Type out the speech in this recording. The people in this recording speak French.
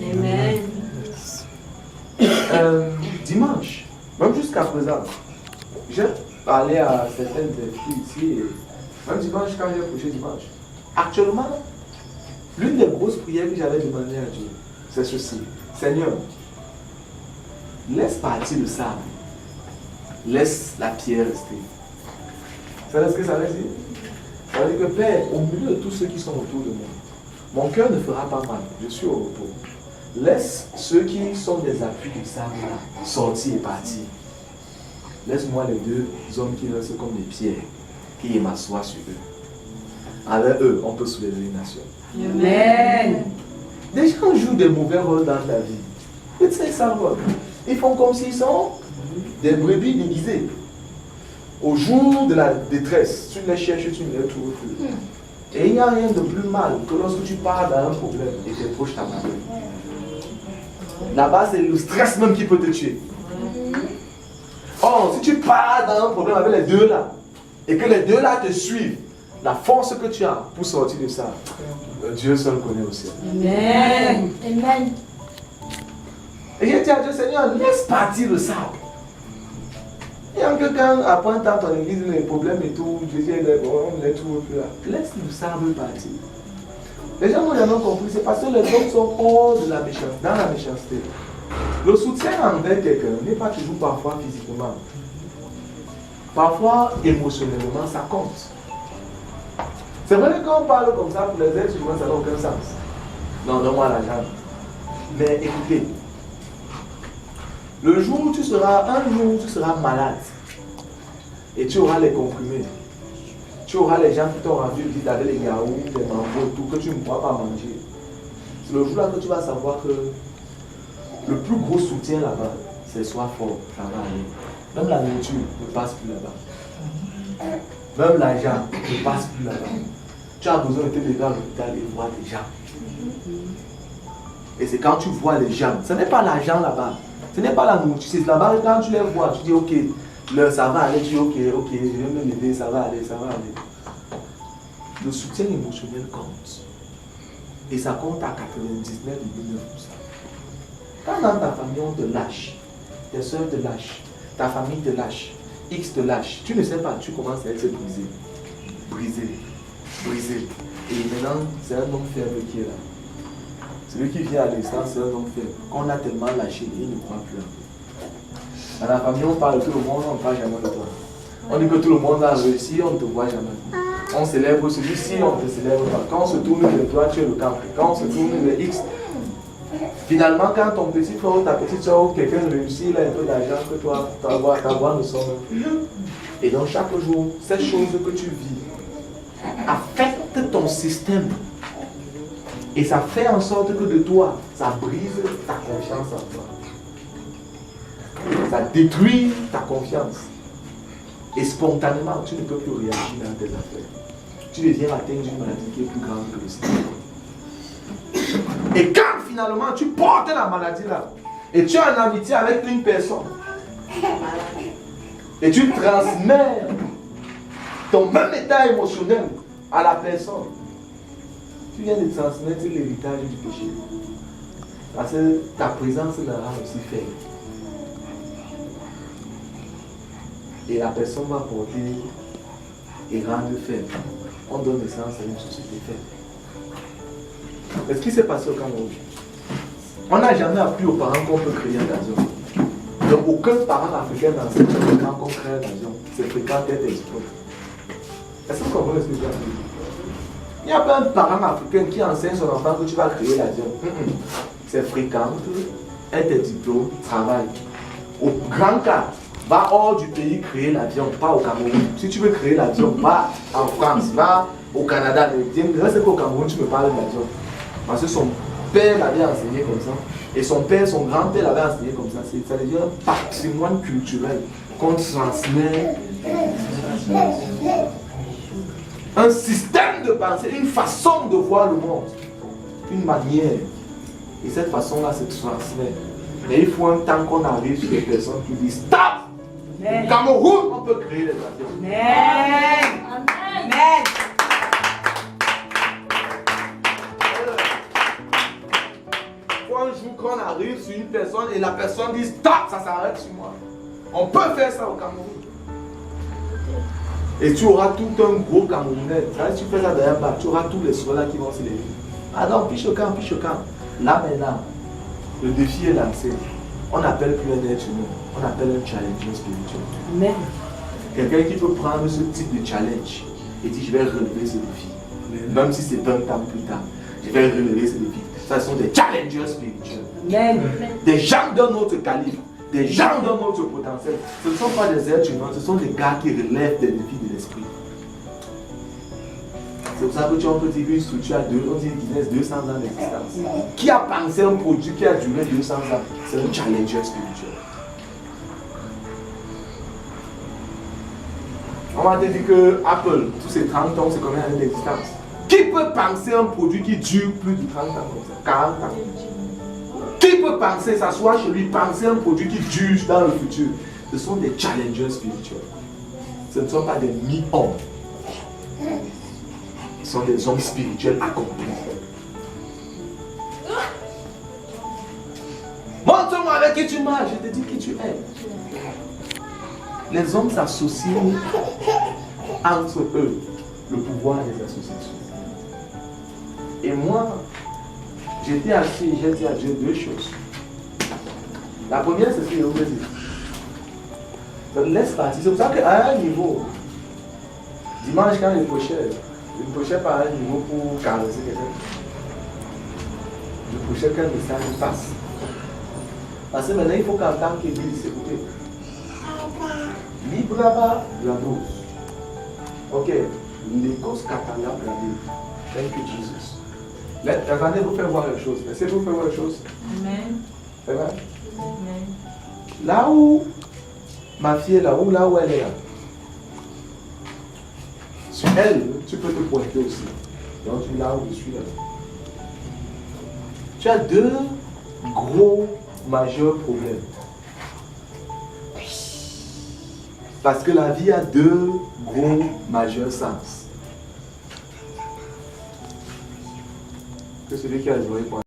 Amen. Dimanche, même jusqu'à présent, j'ai parlé à certaines filles ici, et même dimanche, quand j'ai prêché dimanche, actuellement, l'une des grosses prières que j'avais demandé à Dieu, c'est ceci. Seigneur, laisse partir le sable. Laisse la pierre rester. Vous savez ce que ça veut dire? Ça veut dire que Père, au milieu de tous ceux qui sont autour de moi, mon cœur ne fera pas mal. Je suis au repos. Laisse ceux qui sont des appuis du sable là sortir et partir. Laisse-moi les deux hommes qui restent comme des pierres, qui m'assoient sur eux. Avec eux, on peut soulever une nation. Amen. Des gens jouent des mauvais rôles dans ta vie. C'est ça le rôle. Ils font comme s'ils sont des brebis déguisées. Au jour de la détresse, tu les cherches, tu ne les trouves plus. Et il n'y a rien de plus mal que lorsque tu pars dans un problème et tes proches t'abandonnent. Là-bas, c'est le stress même qui peut te tuer. Or, si tu pars dans un problème avec les deux là, et que les deux là te suivent, la force que tu as pour sortir de ça, Dieu seul connaît aussi. Amen. Amen. Et j'ai dit à Dieu, Seigneur, laisse partir le sable. Et en quelqu'un apprend dans ton église les problèmes et tout, je dis, on les trouve plus là. Laisse le sable partir. Les gens n'ont jamais compris, c'est parce que les hommes sont hors de la méchanceté, dans la méchanceté. Le soutien envers quelqu'un n'est pas toujours parfois physiquement. Parfois, émotionnellement, ça compte. C'est vrai que quand on parle comme ça pour les êtres humains, ça n'a aucun sens. Non, donne-moi l'argent. Mais écoutez, le jour où tu seras malade et tu auras les comprimés, tu auras les gens qui t'ont rendu visite avec les yaourts, les mangots, tout que tu ne pourras pas manger. C'est le jour-là que tu vas savoir que le plus gros soutien là-bas, c'est sois fort, ça va aller. Même la nourriture ne passe plus là-bas. Même l'argent ne passe plus là-bas. Tu as besoin de te lever à l'hôpital et voir des gens. Et c'est quand tu vois les gens, ce n'est pas l'argent là-bas, ce n'est pas la nourriture, c'est là-bas quand tu les vois, tu dis ok, ça va aller, tu dis ok, je vais me lever, ça va aller. Le soutien émotionnel compte. Et ça compte à 99,9%. Quand dans ta famille on te lâche, tes soeurs te lâchent, ta famille te lâche, X te lâche, tu ne sais pas, tu commences à être brisé. Et maintenant, c'est un homme faible qui est là. Celui qui vient à l'instant, c'est un homme faible. Qu'on a tellement lâché, il ne croit plus. Dans la famille, on parle de tout le monde, on ne parle jamais de toi. On dit que tout le monde a réussi, on ne te voit jamais. On célèbre celui-ci, on ne te célèbre pas. Quand on se tourne vers toi, tu es le camp. Quand on se tourne vers X, finalement, quand ton petit frère ou ta petite soeur ou quelqu'un réussit, il a un peu d'argent que toi, ta voix ne sort même plus. Et donc, chaque jour, ces choses que tu vis affectent ton système. Et ça fait en sorte que de toi, ça brise ta confiance en toi. Ça détruit ta confiance. Et spontanément, tu ne peux plus réagir dans tes affaires. Tu deviens atteint d'une maladie qui est plus grande que le sida. Et quand finalement tu portes la maladie là, et tu es en amitié avec une personne, et tu transmets ton même état émotionnel à la personne, tu viens de transmettre l'héritage du péché. Parce que ta présence la rend aussi faible. Et la personne va porter et rendre faible. On donne naissance à une société faible. Mais ce qui s'est passé au Cameroun, on n'a jamais appris aux parents qu'on peut créer un avion. Donc aucun parent africain n'enseigne quand on crée un avion. C'est fréquent d'être exploité. Est-ce que vous comprenez ce que je veux dire? Il n'y a pas un parent africain qui enseigne son enfant que tu vas créer l'avion. C'est fréquent. Aie tes diplômes, travaille. Au grand cas, va hors du pays créer l'avion, pas au Cameroun. Si tu veux créer l'avion, va en France, va au Canada. C'est qu'au Cameroun, tu me parles d'avion. Parce que son père l'avait enseigné comme ça. Et son père, son grand-père l'avait enseigné comme ça. Ça devient un patrimoine culturel qu'on transmet. Un système de pensée, une façon de voir le monde, une manière. Et cette façon-là se transmet. Mais il faut un temps qu'on arrive sur des personnes qui disent stop! Au Cameroun, on peut créer des avions. Amen. Amen. fois un jour qu'on arrive sur une personne et la personne dit stop, ça s'arrête sur moi. On peut faire ça au Cameroun. Et tu auras tout un gros Camerounais. Si tu fais ça derrière bas, tu auras tous les soldats qui vont se lever. Ah non, piche au camp, piche au camp. Là maintenant, le défi est lancé. On n'appelle plus un être humain, on appelle un challenger spirituel. Amen. Quelqu'un qui peut prendre ce type de challenge et dire je vais relever ce défi. Même si c'est 20 ans plus tard, je vais relever ce défi. Ce sont des challengers spirituels. Amen. Des gens d'un autre calibre, des gens d'un autre potentiel. Ce ne sont pas des êtres humains, ce sont des gars qui relèvent des défis de l'esprit. C'est pour ça que tu peux dire qu'une structure a on dit qu'il laisse 200 ans d'existence. Qui a pensé un produit qui a duré 200 ans? C'est un challenger spirituel. On m'a dit que Apple, tous ces 30 ans, c'est combien d'années d'existence? Qui peut penser un produit qui dure plus de 30 ans comme ça? 40 ans? Qui peut penser, s'asseoir chez lui, penser un produit qui dure dans le futur? Ce sont des challengers spirituels. Ce ne sont pas des mi-hommes. Ce sont des hommes spirituels accomplis. Montre-moi avec qui tu marches, je te dis qui tu es. Les hommes s'associent entre eux, le pouvoir des associations. Et moi, j'étais assis et j'ai dit à Dieu deux choses. La première, c'est ce que je vous ai dit. Donc laisse partir. C'est pour ça qu'à un niveau, dimanche quand je prêchais pas à un niveau pour caresser quelqu'un. Je prêchais qu'un message passe. Parce que maintenant, il faut qu'entendre qu'il dise, écoutez. Libraba Blabos. Ok. L'écos Catalan Blabos. Thank you, Jesus. Attendez, vous faites voir les choses. Laissez-vous faire voir les choses. Amen. C'est vrai? Amen. Là où ma fille est là où elle est là. Sur elle, tu peux te pointer aussi. Donc tu es là où je suis là. Tu as deux gros majeurs problèmes. Parce que la vie a deux gros majeurs sens. Que celui qui a joué pour